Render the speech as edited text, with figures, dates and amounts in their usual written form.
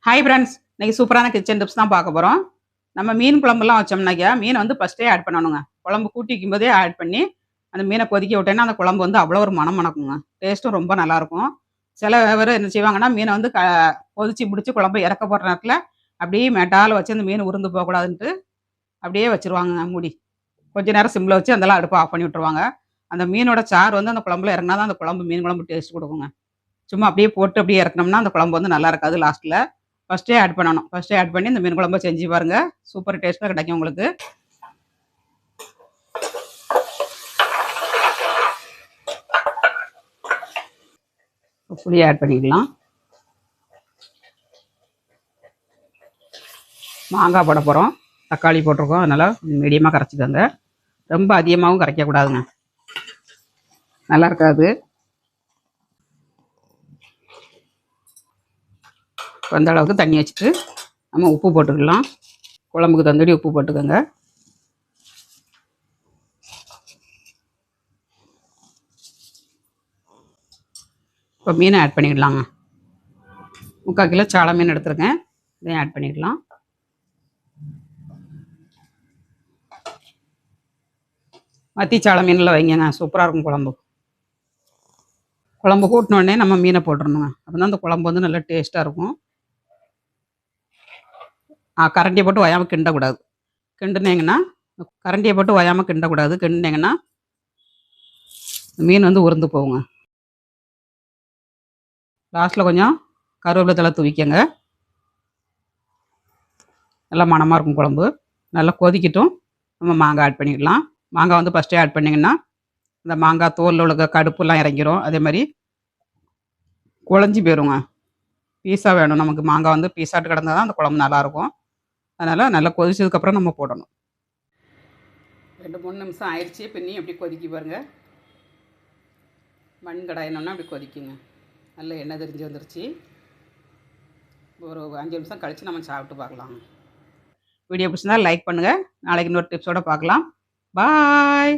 Hi friends, இன்னைக்கு சூப்பரான kitchen tips தான் பார்க்க போகிறோம். நம்ம மீன் குழம்புலாம் வச்சோம்னாக்கா மீனை வந்து ஃபஸ்ட்டே ஆட் பண்ணணுங்க. குழம்பு கூட்டி வைக்கும்போதே ஆட் பண்ணி அந்த மீனை கொதிக்க விட்டேன்னா அந்த குழம்பு வந்து அவ்வளோ ஒரு மணம் மணக்குங்க. டேஸ்ட்டும் ரொம்ப நல்லாயிருக்கும். சில பேர் என்ன செய்வாங்கன்னா மீனை வந்து கொதிச்சு முடிச்சு குழம்பு இறக்க போடுற நேரத்தில் அப்படியே மேட்டால் வச்சு அந்த மீன் உருந்து போகக்கூடாதுன்ட்டு அப்படியே வச்சுருவாங்க மூடி. கொஞ்ச நேரம் சிம்மில் வச்சு அதெல்லாம் அடுப்பை ஆஃப் பண்ணி விட்டுருவாங்க. அந்த மீனோட சாறு வந்து அந்த குழம்புல இறங்கினா தான் அந்த குழம்பு மீன் குழம்பு டேஸ்ட் கொடுக்குங்க. சும்மா அப்படியே போட்டு அப்படியே இறக்குனோம்னா அந்த குழம்பு வந்து நல்லா இருக்காது லாஸ்ட்டில். ஃபஸ்ட்டே ஆட் பண்ணணும். ஃபஸ்ட்டே ஆட் பண்ணி இந்த மீன் குழம்ப செஞ்சு பாருங்க. சூப்பர் டேஸ்ட்டாக கிடைக்கும் உங்களுக்கு. புளி ஆட் பண்ணிக்கலாம். மாங்காய் போட போகிறோம். தக்காளி போட்டிருக்கோம். அதனால் மீடியமாக கரைச்சிக்கோங்க. ரொம்ப அதிகமாகவும் கரைக்கக்கூடாதுங்க, நல்லா இருக்காது. அந்த அளவுக்கு தண்ணி வச்சுட்டு நம்ம உப்பு போட்டுக்கலாம். குழம்புக்கு தந்தடி உப்பு போட்டுக்கோங்க. இப்போ மீனை ஆட் பண்ணிடலாங்க. 3/4 கிலோ சாலை மீன் எடுத்துருக்கேன். இதையும் ஆட் பண்ணிடலாம். மத்தி சாலை மீனில் வைங்கங்க, சூப்பராக இருக்கும் குழம்பு. குழம்பு கூட்டினோடனே நம்ம மீனை போட்டுடணுங்க. அப்போ தான் அந்த குழம்பு வந்து நல்லா டேஸ்ட்டாக இருக்கும். கரண்டியை போட்டு ஒயாமல் கிண்டக்கூடாது. கிண்டுனீங்கன்னா கரண்டியை போட்டு ஒயாமல் கிண்டக்கூடாது. கிண்டினீங்கன்னா மீன் வந்து உருந்து போகுங்க. லாஸ்ட்டில் கொஞ்சம் கருவேப்பிலை தழை தூவிக்கங்க. நல்லா மணமாக இருக்கும் குழம்பு. நல்லா கொதிக்கட்டும். நம்ம மாங்காய் ஆட் பண்ணிக்கலாம். மாங்காய் வந்து ஃபஸ்ட்டே ஆட் பண்ணிங்கன்னா இந்த மாங்காய் தோலில் உள்ள கடுப்புலாம் இறங்கிரும். அதே மாதிரி குழஞ்சி போயிருங்க. பீஸாக வேணும் நமக்கு. மாங்காய் வந்து பீஸாட்டு கிடந்தா தான் அந்த குழம்பு நல்லாயிருக்கும். அதனால் நல்லா கொதிச்சதுக்கப்புறம் நம்ம போடணும். 2-3 நிமிஷம் ஆயிடுச்சு. பின்னி எப்படி கொதிக்கி பாருங்கள். மண் கடாயினோன்னா அப்படி கொதிக்குங்க. நல்ல எண்ணெய் தெரிஞ்சு வந்துருச்சு. ஒரு 5 நிமிஷம் கழித்து நம்ம சாப்பிட்டு பார்க்கலாம். வீடியோ பிடிச்சிருந்தா லைக் பண்ணுங்கள். நாளைக்கு இன்னொரு டிப்ஸோடு பார்க்கலாம். பாய்.